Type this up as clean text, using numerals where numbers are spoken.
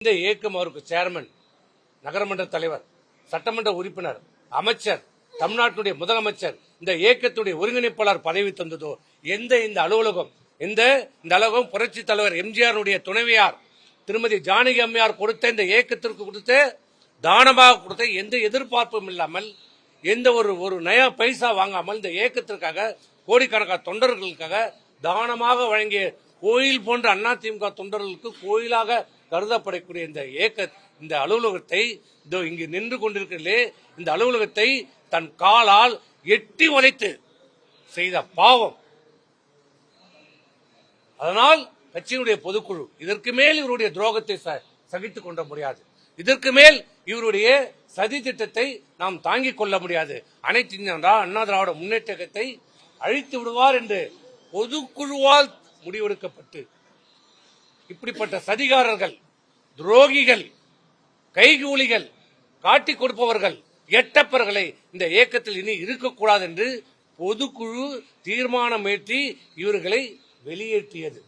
இந்த இயக்கம் அவருக்கு சேர்மன், நகரமன்ற தலைவர், சட்டமன்ற உறுப்பினர், அமைச்சர், தமிழ்நாட்டுடைய முதலமைச்சர், இந்த இயக்கத்துடைய ஒருங்கிணைப்பாளர் பதவி தந்ததோ இந்த அலுவலகம் இந்த அலுவலகம் புரட்சி தலைவர் எம்ஜிஆருடைய துணைவியார் திருமதி ஜானகி அம்மையார் கொடுத்த இந்த இயக்கத்திற்கு கொடுத்த தானமாக கொடுத்த எந்த எதிர்பார்ப்பும் இல்லாமல் எந்த ஒரு நயா பைசா வாங்காமல் இந்த இயக்கத்திற்காக கோடிக்கணக்கான தொண்டர்களுக்காக தானமாக வழங்கிய கோயில் போன்ற அதிமுக தொண்டர்களுக்கு கோயிலாக கருதப்படக்கூடிய இந்த அலுவலகத்தை இங்கு நின்று கொண்டிருக்கிறே இந்த அலுவலகத்தை தன் காலால் எட்டி உதைத்து செய்த பாவம். அதனால் கட்சியினுடைய பொதுக்குழு இதற்கு மேல் இவருடைய துரோகத்தை சகித்துக் கொள்ள முடியாது. இதற்கு மேல் இவருடைய சதி திட்டத்தை நாம் தாங்கிக் கொள்ள முடியாது. அனைத்து அண்ணா திராவிட முன்னேற்றத்தை அழித்து விடுவார் என்று பொதுக்குழுவால் முடிவெடுக்கப்பட்டு இப்படிப்பட்ட சதிகாரர்கள், துரோகிகள், கைகூலிகள், காட்டிக் கொடுப்பவர்கள், எட்டப்பர்களை இந்த இயக்கத்தில் இனி இருக்கக்கூடாது என்று பொதுக்குழு தீர்மானம் ஏற்றி இவர்களை வெளியேற்றியது.